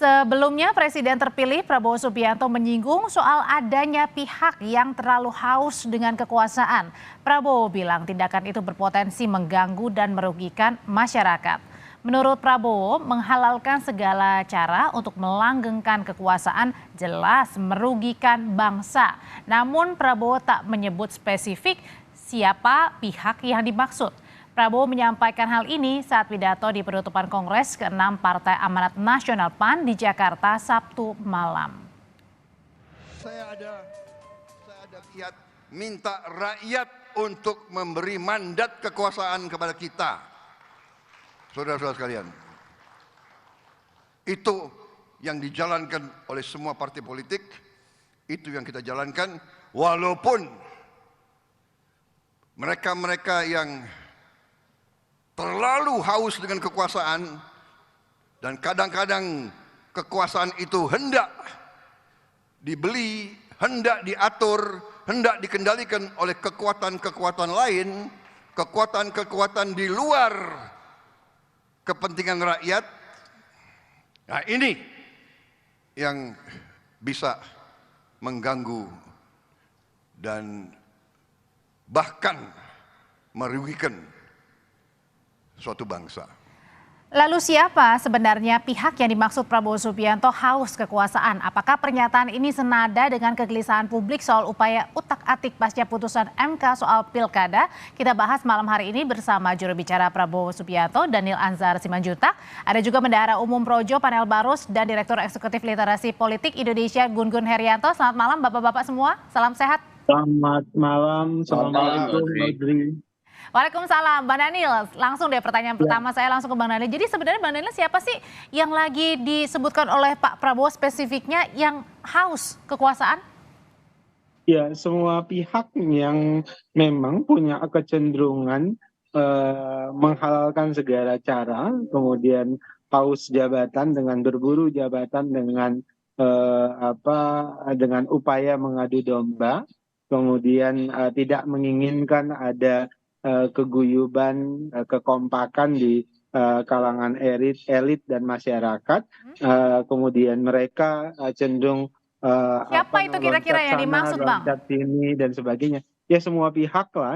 Sebelumnya, Presiden terpilih Prabowo Subianto menyinggung soal adanya pihak yang terlalu haus dengan kekuasaan. Prabowo bilang tindakan itu berpotensi mengganggu dan merugikan masyarakat. Menurut Prabowo, menghalalkan segala cara untuk melanggengkan kekuasaan jelas merugikan bangsa. Namun Prabowo tak menyebut spesifik siapa pihak yang dimaksud. Prabowo menyampaikan hal ini saat pidato di penutupan Kongres ke-6 Partai Amanat Nasional PAN di Jakarta Sabtu malam. Saya ada niat minta rakyat untuk memberi mandat kekuasaan kepada kita. Saudara-saudara sekalian, itu yang dijalankan oleh semua partai politik, itu yang kita jalankan, walaupun mereka-mereka yang terlalu haus dengan kekuasaan dan kadang-kadang kekuasaan itu hendak dibeli, hendak diatur, hendak dikendalikan oleh kekuatan-kekuatan lain, kekuatan-kekuatan di luar kepentingan rakyat. Nah, ini yang bisa mengganggu dan bahkan merugikan suatu bangsa. Lalu siapa sebenarnya pihak yang dimaksud Prabowo Subianto haus kekuasaan? Apakah pernyataan ini senada dengan kegelisahan publik soal upaya utak-atik pasca putusan MK soal pilkada? Kita bahas malam hari ini bersama juru bicara Prabowo Subianto, Daniel Anzar Simanjuntak. Ada juga Bendahara Umum Projo Panel Barus dan Direktur Eksekutif Literasi Politik Indonesia Gun-Gun Herianto. Selamat malam Bapak-Bapak semua, salam sehat. Selamat malam, Assalamualaikum Audrey. Waalaikumsalam, Bang Daniel. Langsung deh pertanyaan pertama saya langsung ke Bang Daniel. Jadi sebenarnya Bang Daniel siapa sih yang lagi disebutkan oleh Pak Prabowo spesifiknya yang haus kekuasaan? Ya, semua pihak yang memang punya kecenderungan menghalalkan segala cara, kemudian haus jabatan dengan berburu jabatan dengan dengan upaya mengadu domba, kemudian tidak menginginkan ada keguyuban, kekompakan di kalangan elit dan masyarakat. Kemudian mereka cenderung siapa itu kira-kira yang dimaksud, Bang? Loncat sini dan sebagainya. Ya semua pihak lah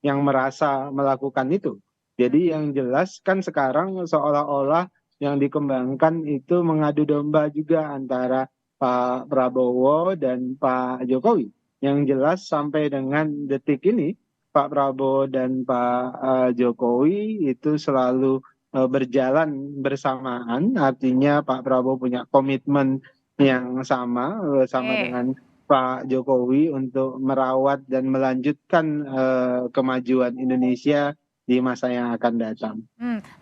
yang merasa melakukan itu. Jadi yang jelas kan sekarang seolah-olah yang dikembangkan itu mengadu domba juga antara Pak Prabowo dan Pak Jokowi. Yang jelas sampai dengan detik ini Pak Prabowo dan Pak Jokowi itu selalu berjalan bersamaan, artinya Pak Prabowo punya komitmen yang sama dengan Pak Jokowi untuk merawat dan melanjutkan kemajuan Indonesia di masa yang akan datang.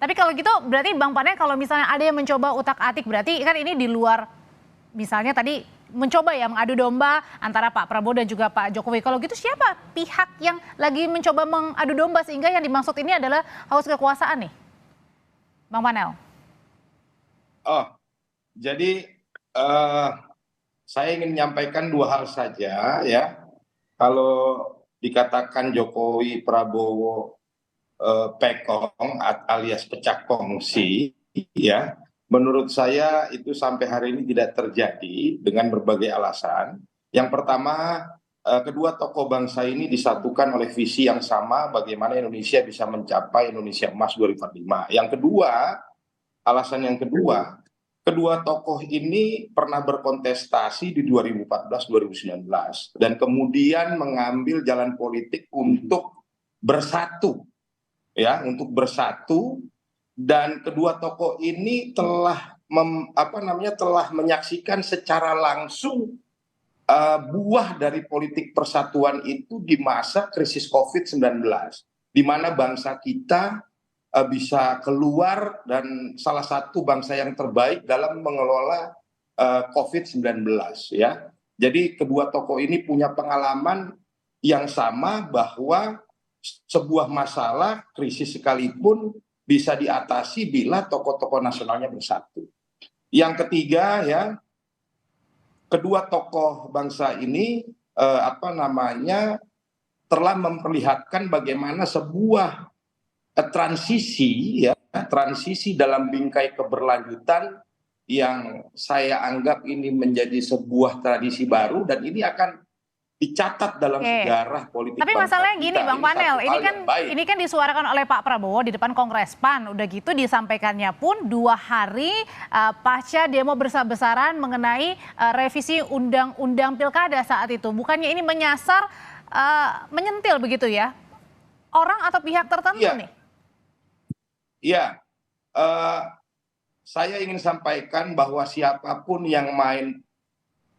Tapi kalau gitu berarti Bang Panel kalau misalnya ada yang mencoba utak-atik berarti kan ini di luar misalnya tadi mencoba ya mengadu domba antara Pak Prabowo dan juga Pak Jokowi. Kalau gitu siapa pihak yang lagi mencoba mengadu domba sehingga yang dimaksud ini adalah haus kekuasaan nih? Bang Panel. Oh, jadi saya ingin menyampaikan dua hal saja ya. Kalau dikatakan Jokowi Prabowo pekong alias pecah kongsi ya. Menurut saya itu sampai hari ini tidak terjadi dengan berbagai alasan. Yang pertama, kedua tokoh bangsa ini disatukan oleh visi yang sama bagaimana Indonesia bisa mencapai Indonesia Emas 2045. Yang kedua, alasan yang kedua, kedua tokoh ini pernah berkontestasi di 2014-2019 dan kemudian mengambil jalan politik untuk bersatu, ya, untuk bersatu. Dan kedua tokoh ini telah menyaksikan secara langsung buah dari politik persatuan itu di masa krisis COVID-19, di mana bangsa kita bisa keluar dan salah satu bangsa yang terbaik dalam mengelola COVID-19 ya. Jadi kedua tokoh ini punya pengalaman yang sama bahwa sebuah masalah krisis sekalipun bisa diatasi bila tokoh-tokoh nasionalnya bersatu. Yang ketiga ya, kedua tokoh bangsa ini telah memperlihatkan bagaimana sebuah transisi dalam bingkai keberlanjutan yang saya anggap ini menjadi sebuah tradisi baru dan ini akan dicatat dalam sejarah politik. Tapi masalahnya gini Bang Panel, ini kan disuarakan oleh Pak Prabowo di depan Kongres PAN, udah gitu disampaikannya pun 2 hari pasca demo besar-besaran mengenai revisi undang-undang pilkada saat itu. Bukannya ini menyasar, menyentil begitu ya, orang atau pihak tertentu nih? Iya, saya ingin sampaikan bahwa siapapun yang main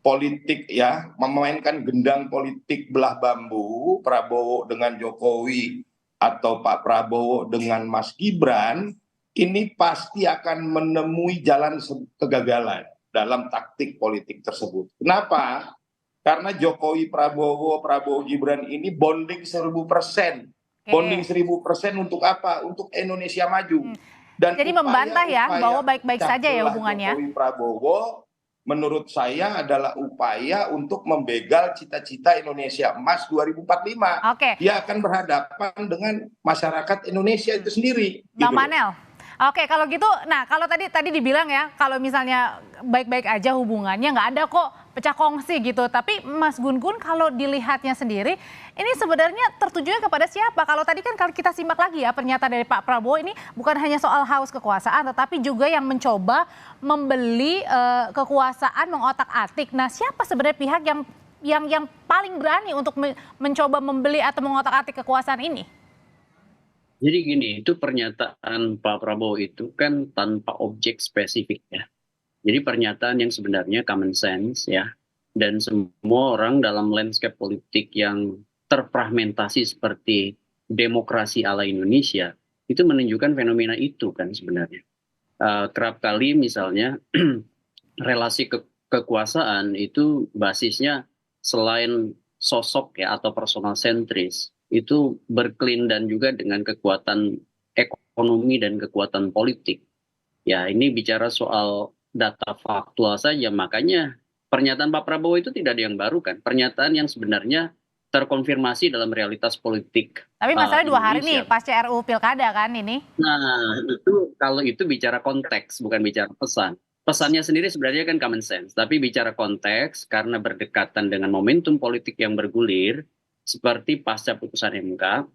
politik ya, memainkan gendang politik belah bambu, Prabowo dengan Jokowi atau Pak Prabowo dengan Mas Gibran, ini pasti akan menemui jalan kegagalan dalam taktik politik tersebut. Kenapa? Karena Jokowi Prabowo, Prabowo Gibran ini bonding 1000%. Bonding 1000% untuk apa? Untuk Indonesia maju. Dan jadi membantah ya bahwa baik-baik saja ya hubungannya. Jokowi Prabowo menurut saya adalah upaya untuk membegal cita-cita Indonesia Emas 2045. Dia akan berhadapan dengan masyarakat Indonesia itu sendiri. Bang Panel. Oke, kalau gitu, nah kalau tadi dibilang ya, kalau misalnya baik-baik aja hubungannya, nggak ada kok pecah kongsi gitu. Tapi Mas Gun-Gun kalau dilihatnya sendiri, ini sebenarnya tertujunya kepada siapa? Kalau tadi kan kalau kita simak lagi ya pernyataan dari Pak Prabowo ini bukan hanya soal haus kekuasaan, tetapi juga yang mencoba membeli kekuasaan, mengotak-atik. Nah, siapa sebenarnya pihak yang paling berani untuk mencoba membeli atau mengotak-atik kekuasaan ini? Jadi gini, itu pernyataan Pak Prabowo itu kan tanpa objek spesifik ya. Jadi pernyataan yang sebenarnya common sense ya. Dan semua orang dalam landscape politik yang terfragmentasi seperti demokrasi ala Indonesia, itu menunjukkan fenomena itu kan sebenarnya. Kerap kali misalnya relasi kekuasaan itu basisnya selain sosok ya atau personal sentris, itu berkelindan juga dengan kekuatan ekonomi dan kekuatan politik. Ya, ini bicara soal data faktual saja, makanya pernyataan Pak Prabowo itu tidak ada yang baru kan. Pernyataan yang sebenarnya terkonfirmasi dalam realitas politik. Tapi masalahnya 2 hari nih pasca RUU Pilkada kan ini. Nah, itu kalau itu bicara konteks, bukan bicara pesan. Pesannya sendiri sebenarnya kan common sense, tapi bicara konteks karena berdekatan dengan momentum politik yang bergulir, seperti pasca putusan MK,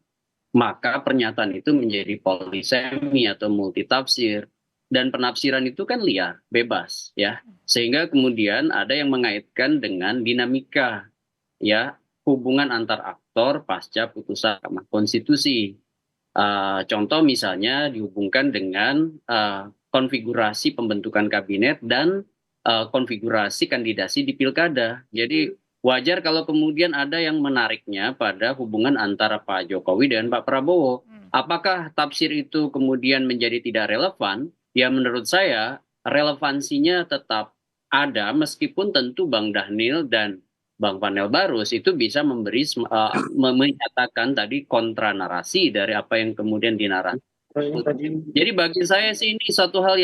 maka pernyataan itu menjadi polisemi atau multitafsir. Dan penafsiran itu kan liar, bebas ya. Sehingga kemudian ada yang mengaitkan dengan dinamika ya hubungan antar aktor pasca putusan Mahkamah Konstitusi. Contoh misalnya dihubungkan dengan konfigurasi pembentukan kabinet dan konfigurasi kandidasi di pilkada. Jadi wajar kalau kemudian ada yang menariknya pada hubungan antara Pak Jokowi dan Pak Prabowo. Apakah tafsir itu kemudian menjadi tidak relevan? Ya menurut saya relevansinya tetap ada meskipun tentu Bang Dhanil dan Bang Panel Barus itu bisa menyatakan tadi kontra narasi dari apa yang kemudian dinarasi. Jadi bagi saya sih ini satu hal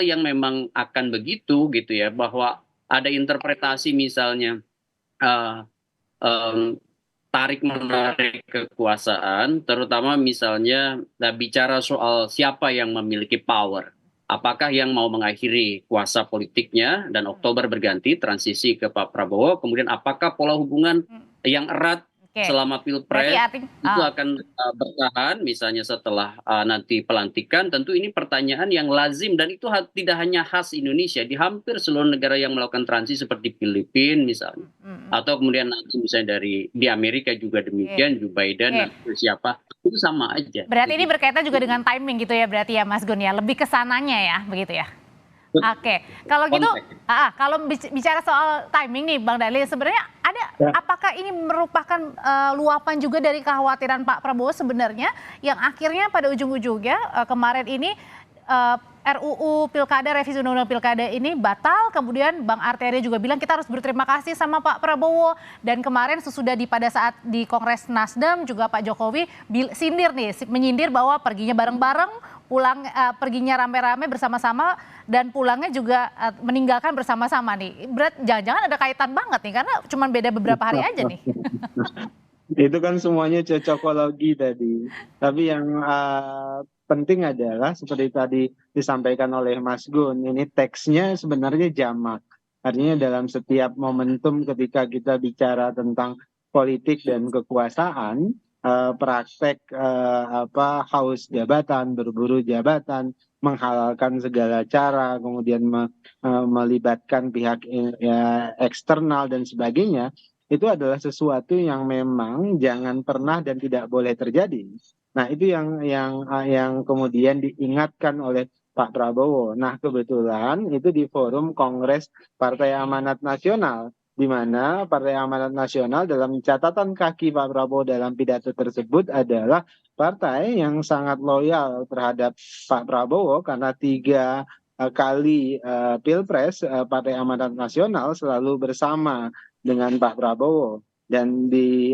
yang memang akan begitu gitu ya, bahwa ada interpretasi misalnya tarik menarik kekuasaan, terutama misalnya bicara soal siapa yang memiliki power. Apakah yang mau mengakhiri kuasa politiknya dan Oktober berganti transisi ke Pak Prabowo, kemudian apakah pola hubungan yang erat selama Pilpres itu akan bertahan misalnya setelah nanti pelantikan. Tentu ini pertanyaan yang lazim dan itu tidak hanya khas Indonesia, di hampir seluruh negara yang melakukan transisi seperti Filipina misalnya, atau kemudian nanti misalnya di Amerika juga demikian, Joe Biden atau siapa, itu sama aja. Berarti ini berkaitan juga dengan timing gitu ya, berarti ya Mas Gun ya, lebih ke sananya ya begitu ya. Oke, kalau gitu, kalau bicara soal timing nih Bang Dhanil, sebenarnya apakah ini merupakan luapan juga dari kekhawatiran Pak Prabowo sebenarnya yang akhirnya pada ujung-ujungnya kemarin ini RUU Pilkada, revisi Undang-Undang Pilkada ini batal, kemudian Bang Arteria juga bilang kita harus berterima kasih sama Pak Prabowo, dan kemarin sesudah pada saat di Kongres Nasdem juga Pak Jokowi menyindir bahwa perginya bareng-bareng, perginya rame-rame bersama-sama dan pulangnya juga meninggalkan bersama-sama nih. Jangan-jangan ada kaitan banget nih karena cuma beda beberapa hari aja nih. Itu kan semuanya cocokologi tadi. Tapi yang penting adalah seperti tadi disampaikan oleh Mas Gun, ini teksnya sebenarnya jamak. Artinya dalam setiap momentum ketika kita bicara tentang politik dan kekuasaan, praktek haus jabatan, berburu jabatan, menghalalkan segala cara, kemudian melibatkan pihak eksternal dan sebagainya, itu adalah sesuatu yang memang jangan pernah dan tidak boleh terjadi. Nah, itu yang kemudian diingatkan oleh Pak Prabowo. Nah, kebetulan itu di forum Kongres Partai Amanat Nasional, di mana Partai Amanat Nasional dalam catatan kaki Pak Prabowo dalam pidato tersebut adalah partai yang sangat loyal terhadap Pak Prabowo karena 3 kali Pilpres Partai Amanat Nasional selalu bersama dengan Pak Prabowo. Dan di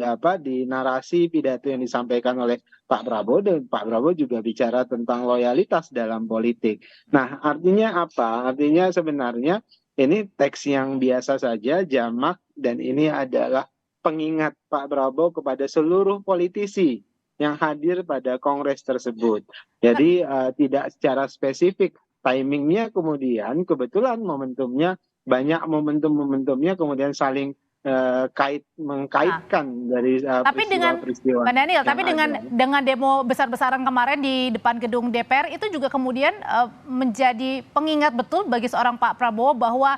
narasi pidato yang disampaikan oleh Pak Prabowo, dan Pak Prabowo juga bicara tentang loyalitas dalam politik. Nah, artinya apa? Artinya sebenarnya ini teks yang biasa saja, jamak, dan ini adalah pengingat Pak Prabowo kepada seluruh politisi yang hadir pada kongres tersebut. Jadi tidak secara spesifik timingnya, kemudian kebetulan momentumnya banyak, momentumnya kemudian saling mengkaitkan dari Tapi dengan peristiwa-peristiwa Mbak Daniel, yang tapi ada. dengan demo besar-besaran kemarin di depan gedung DPR itu juga kemudian menjadi pengingat betul bagi seorang Pak Prabowo bahwa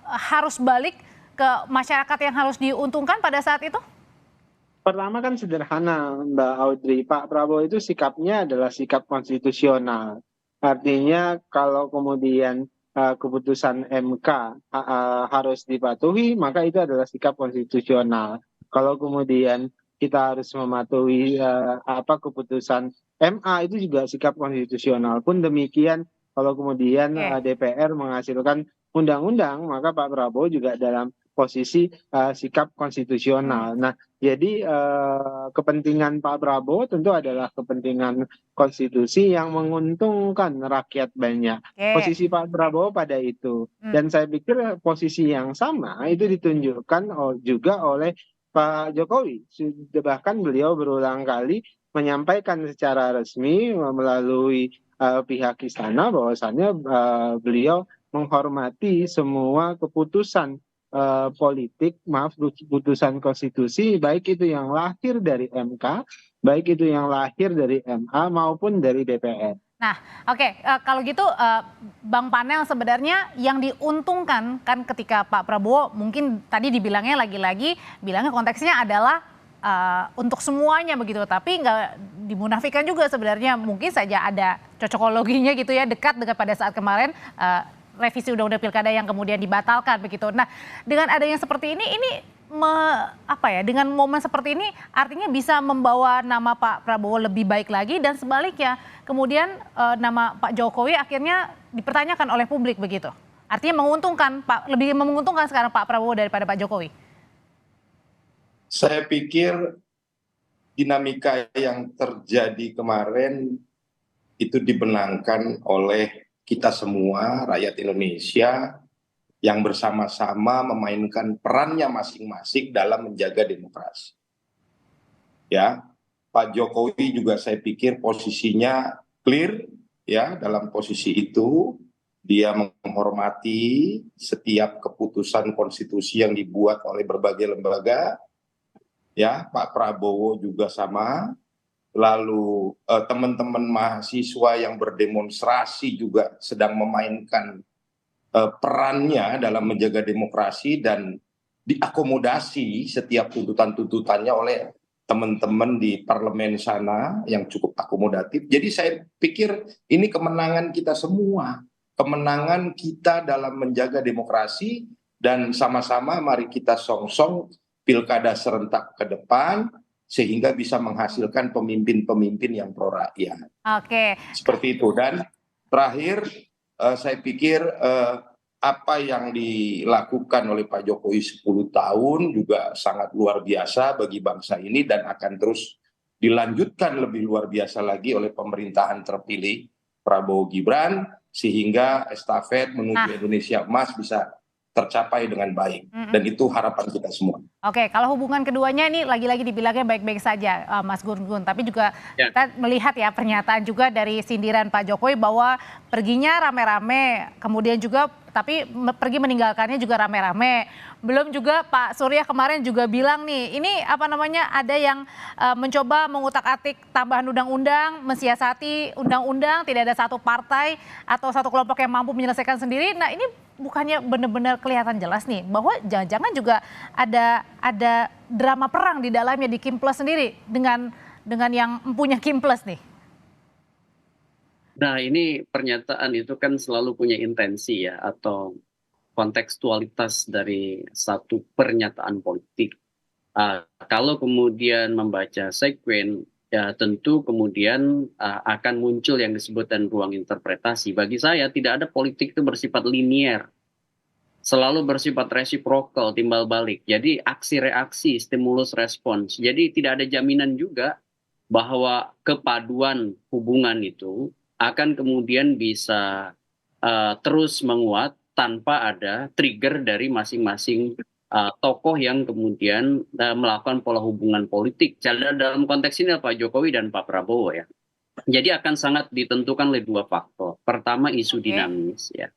harus balik ke masyarakat yang harus diuntungkan pada saat itu? Pertama kan sederhana, Mbak Audrey. Pak Prabowo itu sikapnya adalah sikap konstitusional. Artinya kalau kemudian keputusan MK harus dipatuhi, maka itu adalah sikap konstitusional. Kalau kemudian kita harus mematuhi keputusan MA, itu juga sikap konstitusional. Pun demikian, kalau kemudian DPR menghasilkan undang-undang, maka Pak Prabowo juga dalam posisi sikap konstitusional. Nah, jadi kepentingan Pak Prabowo tentu adalah kepentingan konstitusi yang menguntungkan rakyat banyak. Posisi Pak Prabowo pada itu. Dan saya pikir posisi yang sama itu ditunjukkan juga oleh Pak Jokowi. Bahkan beliau berulang kali menyampaikan secara resmi melalui pihak istana bahwasannya beliau menghormati semua keputusan politik, putusan konstitusi, baik itu yang lahir dari MK, baik itu yang lahir dari MA maupun dari DPR. Nah, oke, kalau gitu Bang Panel, sebenarnya yang diuntungkan kan ketika Pak Prabowo mungkin tadi dibilangnya lagi-lagi bilangnya konteksnya adalah untuk semuanya begitu, tapi nggak dimunafikan juga sebenarnya, mungkin saja ada cocokologinya gitu ya, dekat dengan pada saat kemarin revisi undang-undang pilkada yang kemudian dibatalkan begitu. Nah, dengan adanya seperti ini dengan momen seperti ini artinya bisa membawa nama Pak Prabowo lebih baik lagi, dan sebaliknya kemudian nama Pak Jokowi akhirnya dipertanyakan oleh publik begitu. Artinya lebih menguntungkan sekarang Pak Prabowo daripada Pak Jokowi. Saya pikir dinamika yang terjadi kemarin itu dibenangkan oleh kita semua, rakyat Indonesia, yang bersama-sama memainkan perannya masing-masing dalam menjaga demokrasi. Ya, Pak Jokowi juga saya pikir posisinya clear, ya, dalam posisi itu dia menghormati setiap keputusan konstitusi yang dibuat oleh berbagai lembaga. Ya, Pak Prabowo juga sama. Lalu teman-teman mahasiswa yang berdemonstrasi juga sedang memainkan perannya dalam menjaga demokrasi dan diakomodasi setiap tuntutan-tuntutannya oleh teman-teman di parlemen sana yang cukup akomodatif. Jadi saya pikir ini kemenangan kita semua, kemenangan kita dalam menjaga demokrasi, dan sama-sama mari kita song-song pilkada serentak ke depan sehingga bisa menghasilkan pemimpin-pemimpin yang pro rakyat. Oke. Seperti itu. Dan terakhir saya pikir apa yang dilakukan oleh Pak Jokowi 10 tahun juga sangat luar biasa bagi bangsa ini, dan akan terus dilanjutkan lebih luar biasa lagi oleh pemerintahan terpilih Prabowo Gibran, sehingga estafet menuju Indonesia Emas bisa tercapai dengan baik. Dan itu harapan kita semua. Oke, kalau hubungan keduanya ini lagi-lagi dibilangnya baik-baik saja, Mas Gun-Gun. Tapi juga kita melihat ya pernyataan juga dari sindiran Pak Jokowi bahwa perginya rame-rame, kemudian juga tapi pergi meninggalkannya juga rame-rame. Belum juga Pak Surya kemarin juga bilang nih, ini apa namanya ada yang mencoba mengutak-atik tambahan undang-undang, mensiasati undang-undang, tidak ada satu partai atau satu kelompok yang mampu menyelesaikan sendiri. Nah ini bukannya benar-benar kelihatan jelas nih bahwa jangan-jangan juga ada drama perang di dalamnya di Kim Plus sendiri dengan yang punya Kim Plus nih. Nah ini pernyataan itu kan selalu punya intensi ya atau kontekstualitas dari satu pernyataan politik. Kalau kemudian membaca sekuen, ya tentu kemudian akan muncul yang disebutkan ruang interpretasi. Bagi saya tidak ada politik itu bersifat linier, selalu bersifat resiprokal, timbal balik. Jadi aksi reaksi, stimulus respons. Jadi tidak ada jaminan juga bahwa kepaduan hubungan itu akan kemudian bisa terus menguat tanpa ada trigger dari masing-masing tokoh yang kemudian melakukan pola hubungan politik. Dalam konteks ini Pak Jokowi dan Pak Prabowo ya. Jadi akan sangat ditentukan oleh dua faktor. Pertama isu dinamis ya.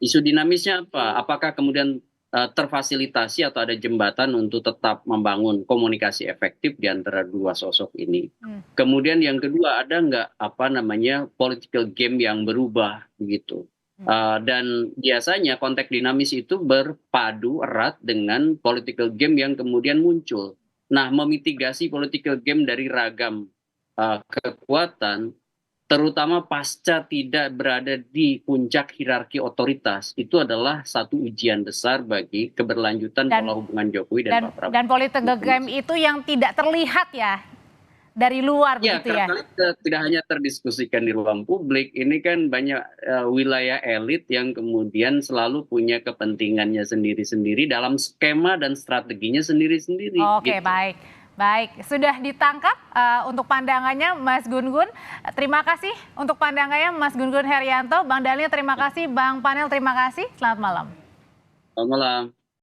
Isu dinamisnya apa? Apakah kemudian terfasilitasi atau ada jembatan untuk tetap membangun komunikasi efektif di antara dua sosok ini. Kemudian yang kedua ada nggak political game yang berubah begitu. Dan biasanya konteks dinamis itu berpadu erat dengan political game yang kemudian muncul. Nah, memitigasi political game dari ragam kekuatan, terutama pasca tidak berada di puncak hierarki otoritas, itu adalah satu ujian besar bagi keberlanjutan pola hubungan Jokowi dan Pak Prabowo. Dan political game itu yang tidak terlihat ya dari luar begitu ya. Tidak hanya terdiskusikan di ruang publik, ini kan banyak wilayah elit yang kemudian selalu punya kepentingannya sendiri-sendiri dalam skema dan strateginya sendiri-sendiri. Oke, gitu. Baik, sudah ditangkap untuk pandangannya Mas Gun-Gun. Terima kasih untuk pandangannya Mas Gun-Gun Herianto. Bang Daniel terima kasih, Bang Panel terima kasih. Selamat malam. Selamat malam.